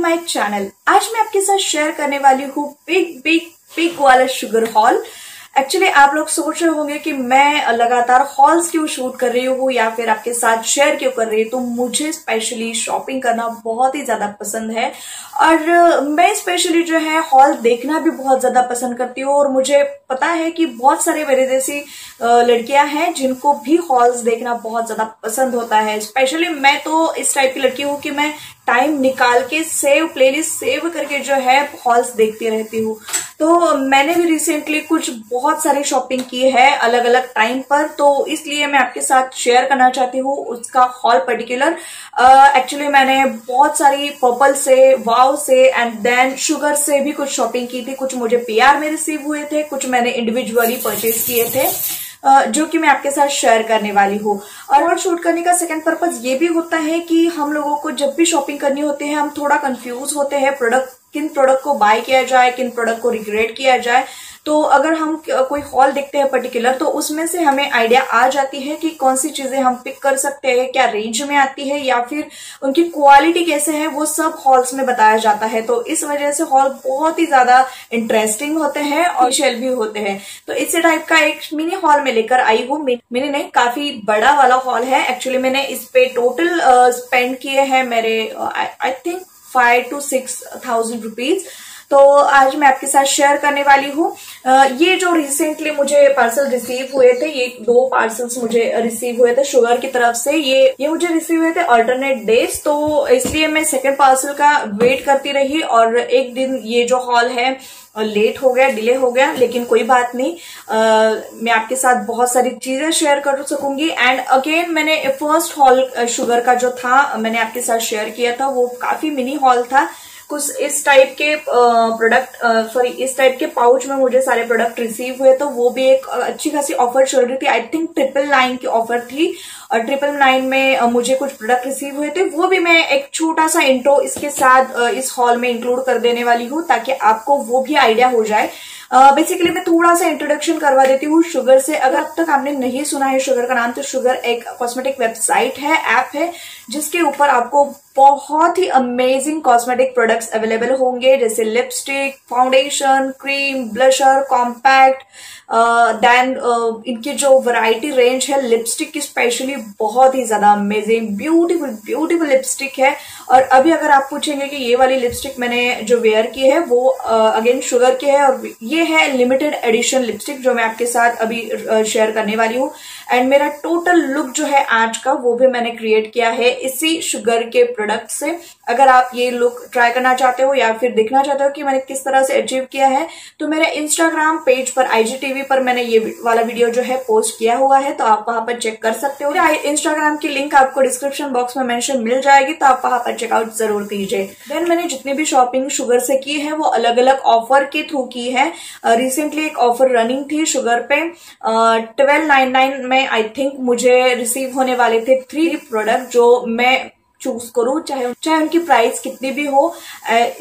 My channel. आज मैं आपके साथ शेयर करने वाली हूँ बिग बिग बिग वाला शुगर हॉल। एक्चुअली आप लोग सोच रहे होंगे कि मैं लगातार हॉल्स क्यों शूट कर रही हूँ या फिर आपके साथ शेयर क्यों कर रही हूँ। तो मुझे स्पेशली शॉपिंग करना बहुत ही ज्यादा पसंद है और मैं स्पेशली जो है हॉल देखना भी बहुत ज्यादा पसंद करती हूँ। और मुझे पता है कि बहुत सारे मेरे जैसी लड़कियां हैं जिनको भी हॉल्स देखना बहुत ज्यादा पसंद होता है। स्पेशली मैं तो इस टाइप की लड़की हूँ कि मैं टाइम निकाल के प्लेलिस्ट सेव करके जो है हॉल्स देखती रहती हूँ। तो मैंने भी रिसेंटली कुछ बहुत सारी शॉपिंग की है अलग अलग टाइम पर, तो इसलिए मैं आपके साथ शेयर करना चाहती हूँ उसका हॉल पर्टिकुलर। एक्चुअली मैंने बहुत सारी पर्पल से, वाव से एंड देन शुगर से भी कुछ शॉपिंग की थी। कुछ मुझे पीआर में रिसीव हुए थे, कुछ मैंने इंडिविजुअली परचेज किए थे जो कि मैं आपके साथ शेयर करने वाली हूँ। और शूट करने का सेकंड पर्पस ये भी होता है कि हम लोगों को जब भी शॉपिंग करनी होती है हम थोड़ा कंफ्यूज होते हैं किन प्रोडक्ट को बाय किया जाए, किन प्रोडक्ट को रिग्रेट किया जाए। तो अगर हम कोई हॉल देखते हैं पर्टिकुलर तो उसमें से हमें आइडिया आ जाती है कि कौन सी चीजें हम पिक कर सकते हैं, क्या रेंज में आती है या फिर उनकी क्वालिटी कैसे है, वो सब हॉल्स में बताया जाता है। तो इस वजह से हॉल बहुत ही ज्यादा इंटरेस्टिंग होते हैं और शेल भी होते हैं। तो इसी टाइप का एक मिनी हॉल में लेकर आई हूँ। मिनी नहीं, काफी बड़ा वाला हॉल है। एक्चुअली मैंने इस पे टोटल स्पेंड किए हैं मेरे आई थिंक 5,000 to 6,000 रुपीज। तो आज मैं आपके साथ शेयर करने वाली हूँ। ये जो रिसेंटली मुझे पार्सल रिसीव हुए थे, ये 2 पार्सल्स मुझे रिसीव हुए थे शुगर की तरफ से। ये मुझे रिसीव हुए थे अल्टरनेट डेज, तो इसलिए मैं सेकंड पार्सल का वेट करती रही और एक दिन ये जो हॉल है लेट हो गया, डिले हो गया, लेकिन कोई बात नहीं। मैं आपके साथ बहुत सारी चीजें शेयर कर सकूंगी। एंड अगेन मैंने फर्स्ट हॉल शुगर का जो था मैंने आपके साथ शेयर किया था, वो काफी मिनी हॉल था। कुछ इस टाइप के इस टाइप के पाउच में मुझे सारे प्रोडक्ट रिसीव हुए। तो वो भी एक अच्छी खासी ऑफर चल रही थी। आई थिंक 999 की ऑफर थी और 999 में मुझे कुछ प्रोडक्ट रिसीव हुए थे। वो भी मैं एक छोटा सा इंट्रो इसके साथ इस हॉल में इंक्लूड कर देने वाली हूँ ताकि आपको वो भी आइडिया हो जाए। बेसिकली मैं थोड़ा सा इंट्रोडक्शन करवा देती हूँ शुगर से। अगर अब तक आपने नहीं सुना है शुगर का नाम, तो शुगर एक कॉस्मेटिक वेबसाइट है, ऐप है, जिसके ऊपर आपको बहुत ही अमेजिंग कॉस्मेटिक प्रोडक्ट्स अवेलेबल होंगे, जैसे lipstick, foundation, cream, blusher, compact. Then इनकी जो वैरायटी रेंज है लिपस्टिक की स्पेशली बहुत ही ज्यादा अमेजिंग ब्यूटीफुल लिपस्टिक है। और अभी अगर आप पूछेंगे कि ये वाली लिपस्टिक मैंने जो वेयर की है वो अगेन शुगर की है और ये है लिमिटेड एडिशन लिपस्टिक जो मैं आपके साथ अभी शेयर करने वाली हूँ। एंड मेरा टोटल लुक जो है आज का वो भी मैंने क्रिएट किया है इसी शुगर के प्रोडक्ट से। अगर आप ये लुक ट्राई करना चाहते हो या फिर देखना चाहते हो कि मैंने किस तरह से अचीव किया है, तो मेरे इंस्टाग्राम पेज पर IGTV पर मैंने ये वाला वीडियो जो है पोस्ट किया हुआ है, तो आप वहां पर चेक कर सकते हो। इंस्टाग्राम की लिंक आपको डिस्क्रिप्शन बॉक्स में मेंशन मिल जाएगी, तो आप वहां पर चेकआउट जरूर कीजिए। देन मैंने जितनी भी शॉपिंग शुगर से की है वो अलग अलग ऑफर के थ्रू की है। रिसेंटली एक ऑफर रनिंग थी शुगर पे, 1299 में आई थिंक मुझे रिसीव होने वाले थे 3 प्रोडक्ट जो मैं चूज करूं चाहे उनकी प्राइस कितनी भी हो।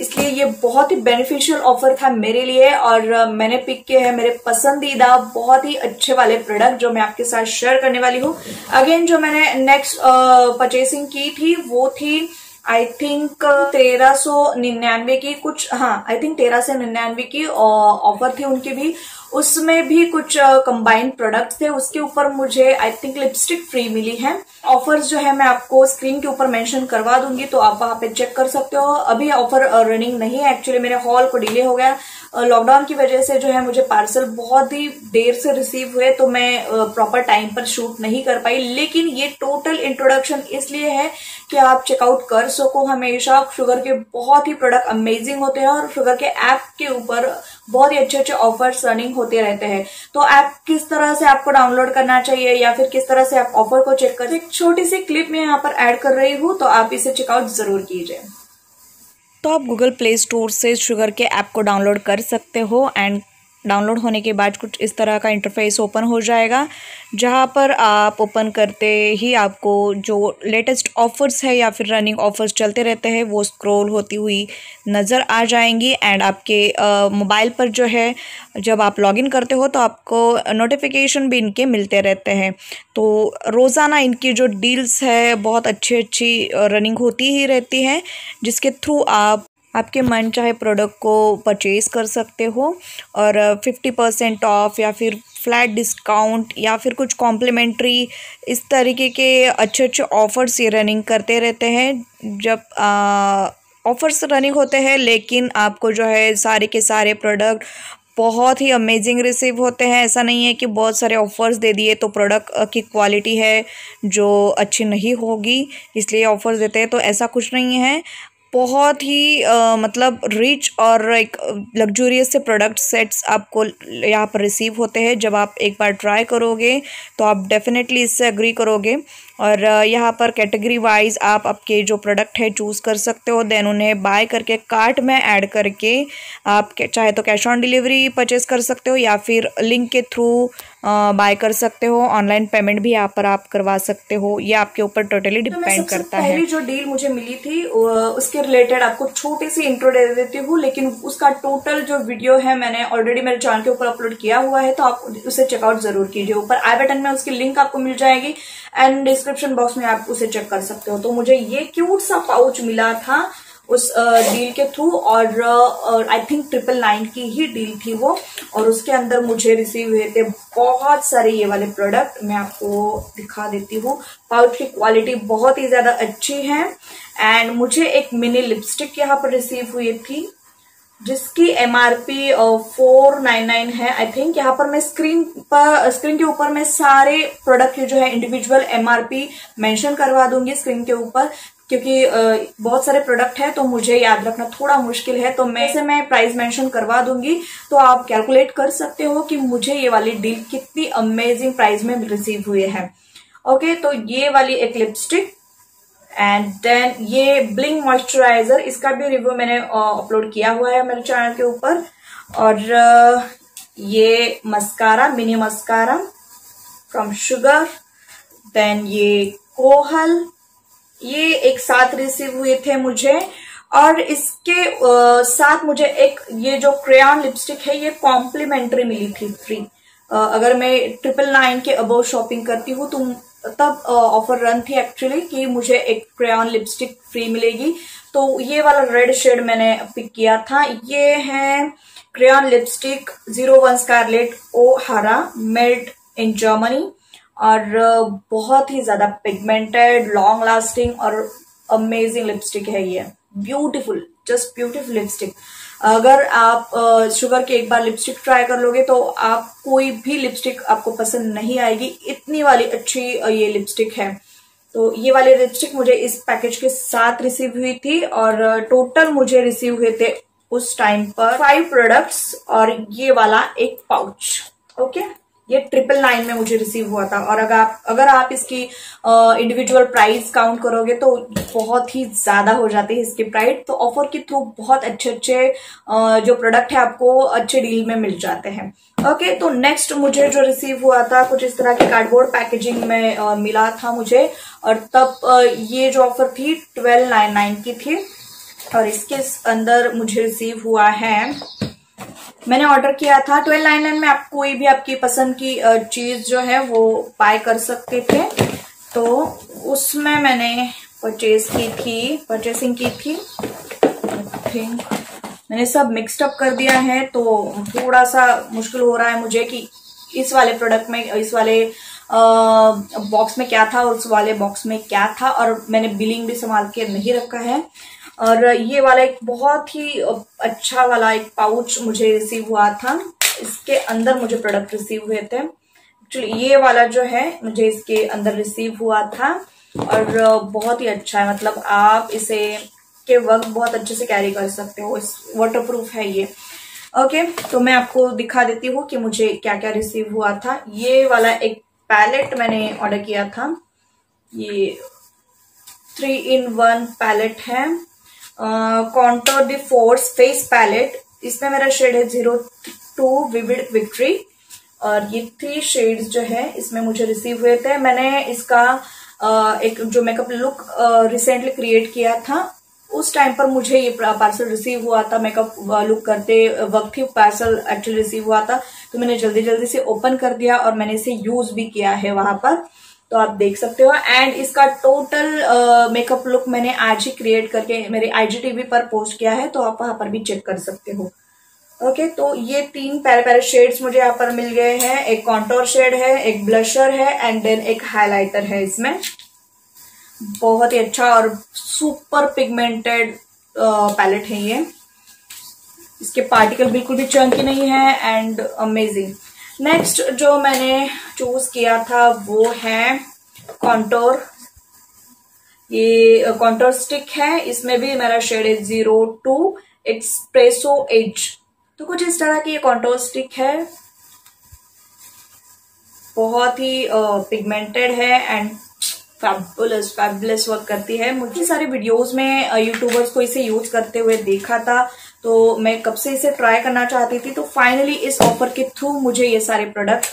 इसलिए ये बहुत ही बेनिफिशियल ऑफर था मेरे लिए और मैंने पिक किए हैं मेरे पसंदीदा बहुत ही अच्छे वाले प्रोडक्ट जो मैं आपके साथ शेयर करने वाली हूँ। अगेन जो मैंने नेक्स्ट परचेसिंग की थी वो थी आई थिंक 1399 की कुछ, हाँ आई थिंक 1399 की ऑफर थी उनकी भी। उसमें भी कुछ कंबाइंड प्रोडक्ट्स थे, उसके ऊपर मुझे आई थिंक लिपस्टिक फ्री मिली है। ऑफर्स जो है मैं आपको स्क्रीन के ऊपर मेंशन करवा दूंगी, तो आप वहां पे चेक कर सकते हो। अभी ऑफर रनिंग नहीं है, एक्चुअली मेरे हॉल को डिले हो गया लॉकडाउन की वजह से जो है मुझे पार्सल बहुत ही देर से रिसीव हुए, तो मैं प्रॉपर टाइम पर शूट नहीं कर पाई। लेकिन ये टोटल इंट्रोडक्शन इसलिए है कि आप चेकआउट कर सको। हमेशा शुगर के बहुत ही प्रोडक्ट अमेजिंग होते हैं और शुगर के ऐप के ऊपर बहुत ही अच्छे ऑफर्स रनिंग होते रहते हैं। तो ऐप किस तरह से आपको डाउनलोड करना चाहिए या फिर किस तरह से आप ऑफर को चेक करें, एक छोटी सी क्लिप में यहाँ पर ऐड कर रही हूँ, तो आप इसे चेकआउट जरूर कीजिए। तो आप गूगल प्ले स्टोर से शुगर के ऐप को डाउनलोड कर सकते हो एंड डाउनलोड होने के बाद कुछ इस तरह का इंटरफेस ओपन हो जाएगा, जहां पर आप ओपन करते ही आपको जो लेटेस्ट ऑफर्स है या फिर रनिंग ऑफर्स चलते रहते हैं वो स्क्रॉल होती हुई नज़र आ जाएंगी। एंड आपके मोबाइल पर जो है जब आप लॉगिन करते हो तो आपको नोटिफिकेशन भी इनके मिलते रहते हैं। तो रोज़ाना इनकी जो डील्स है बहुत अच्छी रनिंग होती ही रहती हैं, जिसके थ्रू आप आपके मन चाहे प्रोडक्ट को परचेज़ कर सकते हो और 50% ऑफ या फिर फ्लैट डिस्काउंट या फिर कुछ कॉम्प्लीमेंट्री, इस तरीके के अच्छे अच्छे ऑफ़र्स ये रनिंग करते रहते हैं। जब ऑफ़र्स रनिंग होते हैं लेकिन आपको जो है सारे के सारे प्रोडक्ट बहुत ही अमेजिंग रिसीव होते हैं। ऐसा नहीं है कि बहुत सारे ऑफ़र्स दे दिए तो प्रोडक्ट की क्वालिटी है जो अच्छी नहीं होगी इसलिए ऑफ़र्स देते हैं, तो ऐसा कुछ नहीं है। बहुत ही मतलब रिच और एक लग्जूरियस से प्रोडक्ट सेट्स आपको यहाँ पर रिसीव होते हैं। जब आप एक बार ट्राई करोगे तो आप डेफिनेटली इससे एग्री करोगे। और यहाँ पर कैटेगरी वाइज आप आपके जो प्रोडक्ट है चूज़ कर सकते हो, देन उन्हें बाय करके कार्ट में ऐड करके आप चाहे तो कैश ऑन डिलीवरी परचेज़ कर सकते हो या फिर लिंक के थ्रू बाय कर सकते हो। ऑनलाइन पेमेंट भी यहाँ पर आप करवा सकते हो, ये आपके ऊपर टोटली डिपेंड करता है। पहली जो डील मुझे मिली थी उसके रिलेटेड आपको छोटी सी इंट्रो दे देती हूँ, लेकिन उसका टोटल जो वीडियो है मैंने ऑलरेडी मेरे चैनल के ऊपर अपलोड किया हुआ है, तो आप उसे चेकआउट जरूर कीजिए। ऊपर आई बटन में उसकी लिंक आपको मिल जाएगी एंड डिस्क्रिप्शन बॉक्स में आप उसे चेक कर सकते हो। तो मुझे ये क्यूट सा पाउच मिला था उस डील के थ्रू और आई थिंक 999 की ही डील थी वो, और उसके अंदर मुझे रिसीव हुए थे बहुत सारे ये वाले प्रोडक्ट। मैं आपको दिखा देती हूँ। पाउच की क्वालिटी बहुत ही ज्यादा अच्छी है एंड मुझे एक मिनी लिपस्टिक यहाँ पर रिसीव हुई थी जिसकी MRP 499 है आई थिंक। यहाँ पर मैं स्क्रीन के ऊपर मैं सारे प्रोडक्ट के जो है इंडिविजुअल MRP मेंशन करवा दूंगी स्क्रीन के ऊपर, क्योंकि बहुत सारे प्रोडक्ट है तो मुझे याद रखना थोड़ा मुश्किल है, तो मैं प्राइस मेंशन करवा दूंगी तो आप कैलकुलेट कर सकते हो कि मुझे ये वाली डील कितनी अमेजिंग प्राइस में रिसीव हुए हैं। ओके, तो ये वाली एक लिपस्टिक एंड देन ये ब्लिंग मॉइस्चराइजर, इसका भी रिव्यू मैंने अपलोड किया हुआ है मेरे चैनल के ऊपर। और ये mascara, mini mascara from Sugar, then ये कोहल, ये एक साथ रिसीव हुए थे मुझे। और इसके साथ मुझे एक ये जो क्रेयॉन लिपस्टिक है ये कॉम्प्लीमेंट्री मिली थी फ्री। अगर मैं 999 के अबव शॉपिंग करती हूँ तो तब ऑफर रन थी एक्चुअली कि मुझे एक क्रेयॉन लिपस्टिक फ्री मिलेगी। तो ये वाला रेड शेड मैंने पिक किया था। ये है crayon lipstick 01 Scarlett O'Hara, made in Germany, और बहुत ही ज्यादा पिगमेंटेड, लॉन्ग लास्टिंग और अमेजिंग लिपस्टिक है ये। Beautiful, just beautiful lipstick. अगर आप शुगर की एक बार लिपस्टिक ट्राई कर लोगे तो आप कोई भी लिपस्टिक आपको पसंद नहीं आएगी, इतनी वाली अच्छी ये लिपस्टिक है। तो ये वाली लिपस्टिक मुझे इस पैकेज के साथ रिसीव हुई थी और टोटल मुझे रिसीव हुए थे उस टाइम पर 5 प्रोडक्ट्स और ये वाला एक पाउच। ओके, ये 999 में मुझे रिसीव हुआ था। और अगर आप इसकी इंडिविजुअल प्राइस काउंट करोगे तो बहुत ही ज्यादा हो जाती है इसकी प्राइस। तो ऑफर के थ्रू बहुत अच्छे जो प्रोडक्ट है आपको अच्छे डील में मिल जाते हैं। ओके, तो नेक्स्ट मुझे जो रिसीव हुआ था कुछ इस तरह की कार्डबोर्ड पैकेजिंग में मिला था मुझे, और तब ये जो ऑफर थी 1299 की थी और इसके अंदर मुझे रिसीव हुआ है, मैंने ऑर्डर किया था 1299 में। आप कोई भी आपकी पसंद की चीज जो है वो बाय कर सकते थे। तो उसमें मैंने परचेसिंग की थी। थिंक मैंने सब मिक्सड अप कर दिया है तो थोड़ा सा मुश्किल हो रहा है मुझे कि इस वाले प्रोडक्ट में, इस वाले बॉक्स में क्या था और उस वाले बॉक्स में क्या था, और मैंने बिलिंग भी संभाल के नहीं रखा है। और ये वाला एक बहुत ही अच्छा वाला एक पाउच मुझे रिसीव हुआ था, इसके अंदर मुझे प्रोडक्ट रिसीव हुए थे। एक्चुअली ये वाला जो है मुझे इसके अंदर रिसीव हुआ था और बहुत ही अच्छा है, मतलब आप इसे के वक्त बहुत अच्छे से कैरी कर सकते हो। इस वाटरप्रूफ है ये। ओके, तो मैं आपको दिखा देती हूँ कि मुझे क्या क्या रिसीव हुआ था। ये वाला एक पैलेट मैंने ऑर्डर किया था, ये 3-in-1 पैलेट है, contour the force face palette. इसमें मेरा शेड है 02 विविड विक्ट्री और ये 3 शेड्स जो है इसमें मुझे रिसीव हुए थे। मैंने इसका एक जो मेकअप लुक रिसेंटली क्रिएट किया था उस टाइम पर मुझे ये पार्सल रिसीव हुआ था। मेकअप लुक करते वक्त ही पार्सल एक्चुअली रिसीव हुआ था, तो मैंने जल्दी जल्दी से ओपन कर दिया और मैंने इसे यूज भी किया है वहां पर। तो आप देख सकते हो। एंड इसका टोटल मेकअप लुक मैंने आज ही क्रिएट करके मेरे IGTV पर पोस्ट किया है, तो आप वहां पर भी चेक कर सकते हो। ओके, तो ये 3 प्यारे प्यारे शेड्स मुझे यहाँ पर मिल गए हैं। एक कॉन्टोर शेड है, एक ब्लशर है एंड देन एक हाइलाइटर है। इसमें बहुत ही अच्छा और सुपर पिगमेंटेड पैलेट है ये। इसके पार्टिकल बिल्कुल भी चंकी नहीं है एंड अमेजिंग। नेक्स्ट जो मैंने चूज किया था वो है कॉन्टोर। ये कॉन्टोर स्टिक है, इसमें भी मेरा शेड है 02 एक्सप्रेसो एज। तो कुछ इस तरह की ये कॉन्टोर स्टिक है, बहुत ही पिगमेंटेड है एंड फैबुलस वर्क करती है। मुझे सारे वीडियोस में यूट्यूबर्स को इसे यूज करते हुए देखा था, तो मैं कब से इसे ट्राई करना चाहती थी, तो फाइनली इस ऑफर के थ्रू मुझे ये सारे प्रोडक्ट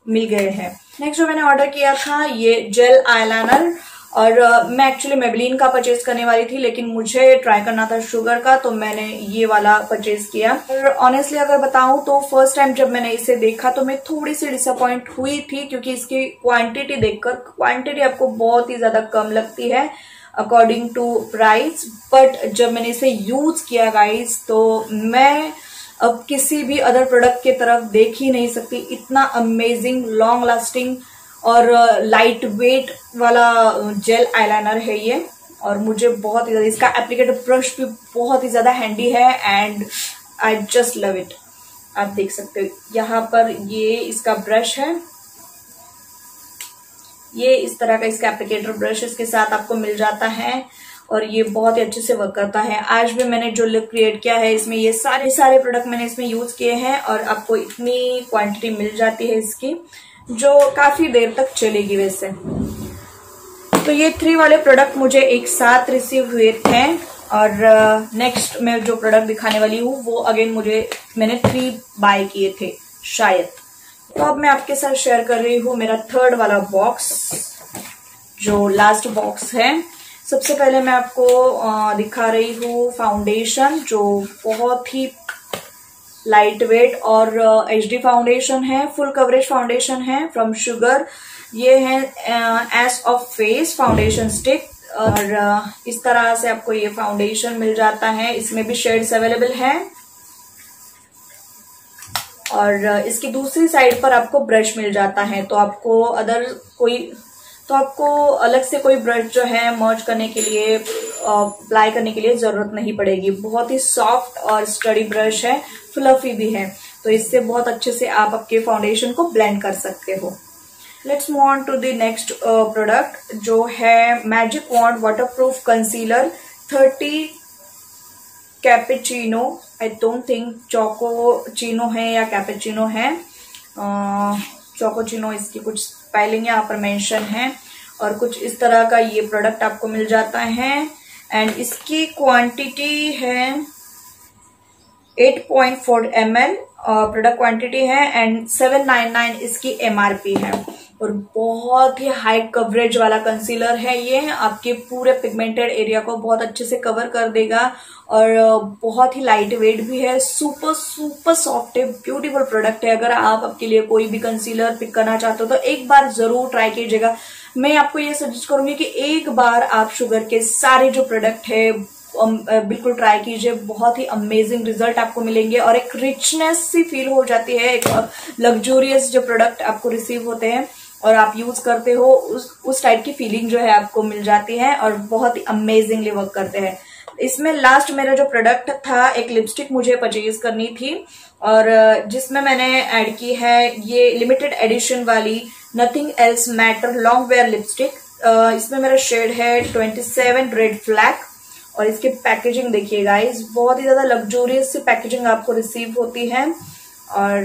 मिल गए हैं। नेक्स्ट जो मैंने ऑर्डर किया था ये जेल आईलाइनर, और मैं एक्चुअली मेबेलिन का परचेज करने वाली थी, लेकिन मुझे ट्राई करना था शुगर का, तो मैंने ये वाला परचेज किया। और ऑनेस्टली अगर बताऊं तो फर्स्ट टाइम जब मैंने इसे देखा तो मैं थोड़ी सी डिसअपॉइंट हुई थी, क्योंकि इसकी क्वांटिटी देखकर क्वांटिटी आपको बहुत ही ज्यादा कम लगती है अकॉर्डिंग टू प्राइस। बट जब मैंने इसे यूज किया गाइस, तो मैं अब किसी भी अदर प्रोडक्ट की तरफ देख ही नहीं सकती। इतना अमेजिंग, लॉन्ग लास्टिंग और लाइट वेट वाला जेल आईलाइनर है ये, और मुझे बहुत ही ज्यादा इसका एप्लीकेटर ब्रश भी बहुत ही ज्यादा हैंडी है and I just love it. आप देख सकते हो यहाँ पर ये इसका ब्रश है, ये इस तरह का इसका एप्लीकेटर ब्रश इसके साथ आपको मिल जाता है, और ये बहुत ही अच्छे से वर्क करता है। आज भी मैंने जो लुक क्रिएट किया है इसमें ये सारे प्रोडक्ट मैंने इसमें यूज किए हैं, और आपको इतनी क्वांटिटी मिल जाती है इसकी जो काफी देर तक चलेगी वैसे। तो ये 3 वाले प्रोडक्ट मुझे एक साथ रिसीव हुए थे, और नेक्स्ट मैं जो प्रोडक्ट दिखाने वाली हूँ वो अगेन मैंने 3 बाय किए थे शायद। तो अब मैं आपके साथ शेयर कर रही हूँ मेरा 3rd वाला बॉक्स, जो लास्ट बॉक्स है। सबसे पहले मैं आपको दिखा रही हूँ फाउंडेशन, जो बहुत ही लाइट वेट और HD फाउंडेशन है, फुल कवरेज फाउंडेशन है फ्रॉम शुगर। ये है S of face foundation stick, और इस तरह से आपको ये फाउंडेशन मिल जाता है। इसमें भी शेड्स अवेलेबल है, और इसकी दूसरी साइड पर आपको ब्रश मिल जाता है, तो आपको अलग से कोई ब्रश जो है मर्ज करने के लिए, अप्लाई करने के लिए जरूरत नहीं पड़ेगी। बहुत ही सॉफ्ट और स्टडी ब्रश है, फ्लफी भी है, तो इससे बहुत अच्छे से आप आपके फाउंडेशन को ब्लेंड कर सकते हो। Let's move on to the next product, जो है magic wand waterproof concealer 30 cappuccino. I don't think chocochino है या कैपेचिनो है, चोकोचिनो इसकी कुछ स्पेलिंग यहाँ पर मेंशन है, और कुछ इस तरह का ये प्रोडक्ट आपको मिल जाता है। एंड इसकी क्वांटिटी है 8.4 ml प्रोडक्ट क्वांटिटी है, एंड 799 इसकी MRP है, और बहुत ही हाई कवरेज वाला कंसीलर है ये। आपके पूरे पिगमेंटेड एरिया को बहुत अच्छे से कवर कर देगा, और बहुत ही लाइट वेट भी है, सुपर सॉफ्ट है, ब्यूटीफुल प्रोडक्ट है। अगर आप आपके लिए कोई भी कंसीलर पिक करना चाहते हो तो एक बार जरूर ट्राई कीजिएगा। मैं आपको ये सजेस्ट करूंगी कि एक बार आप शुगर के सारे जो प्रोडक्ट है बिल्कुल ट्राई कीजिए, बहुत ही अमेजिंग रिजल्ट आपको मिलेंगे, और एक रिचनेस सी फील हो जाती है। एक लग्जूरियस जो प्रोडक्ट आपको रिसीव होते हैं और आप यूज करते हो, उस टाइप की फीलिंग जो है आपको मिल जाती है, और बहुत ही अमेजिंगली वर्क करते हैं। इसमें लास्ट मेरा जो प्रोडक्ट था, एक लिपस्टिक मुझे परचेज करनी थी, और जिसमें मैंने ऐड की है ये लिमिटेड एडिशन वाली nothing else matter long where lipstick. इसमें मेरा शेड है 27 रेड फ्लैग, और इसकी पैकेजिंग देखिए गाइस, बहुत ही ज्यादा लग्जूरियस सी पैकेजिंग आपको रिसीव होती है। और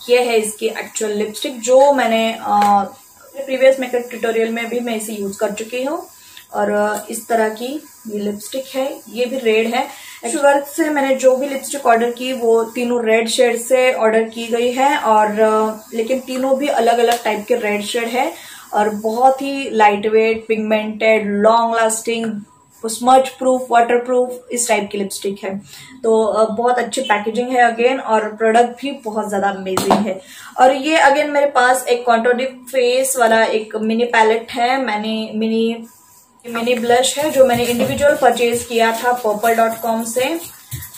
ये है इसकी एक्चुअल लिपस्टिक, जो मैंने प्रीवियस मेकअप ट्यूटोरियल में भी मैं इसे यूज कर चुकी हूँ। और इस तरह की ये लिपस्टिक है, ये भी रेड है। शुगर से मैंने जो भी लिपस्टिक ऑर्डर की वो तीनों रेड शेड से ऑर्डर की गई है, और लेकिन तीनों भी अलग अलग टाइप के रेड शेड है, और बहुत ही light weight, pigmented, long lasting, smudge proof, water proof इस टाइप की लिपस्टिक है। तो बहुत अच्छी पैकेजिंग है अगेन, और प्रोडक्ट भी बहुत ज्यादा अमेजिंग है। और ये अगेन मेरे पास एक कॉन्टोर फेस वाला एक मिनी पैलेट है, मिनी ब्लश है, जो मैंने इंडिविजुअल परचेज किया था purple.com से।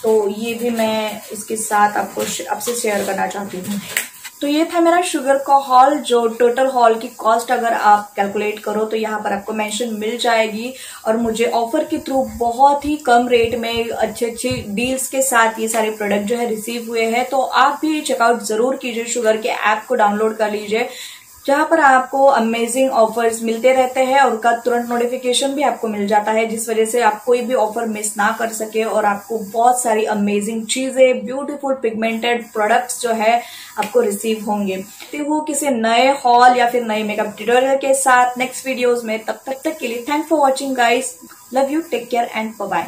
तो ये भी मैं इसके साथ आपसे शेयर करना चाहती हूँ। तो ये था मेरा शुगर का हॉल, जो टोटल हॉल की कॉस्ट अगर आप कैलकुलेट करो तो यहाँ पर आपको मेंशन मिल जाएगी। और मुझे ऑफर के थ्रू बहुत ही कम रेट में अच्छे डील्स के साथ ये सारे प्रोडक्ट जो है रिसीव हुए हैं। तो आप भी चेकआउट जरूर कीजिए, शुगर के ऐप को डाउनलोड कर लीजिए, जहां पर आपको अमेजिंग ऑफर्स मिलते रहते हैं और उनका तुरंत नोटिफिकेशन भी आपको मिल जाता है, जिस वजह से आप कोई भी ऑफर मिस ना कर सके और आपको बहुत सारी अमेजिंग चीजें, ब्यूटीफुल पिगमेंटेड प्रोडक्ट्स जो है आपको रिसीव होंगे। तो वो किसी नए हॉल या फिर नए मेकअप ट्यूटोरियल के साथ नेक्स्ट वीडियोस में, तब तक के लिए thanks for watching guys, love you, take care and bye bye.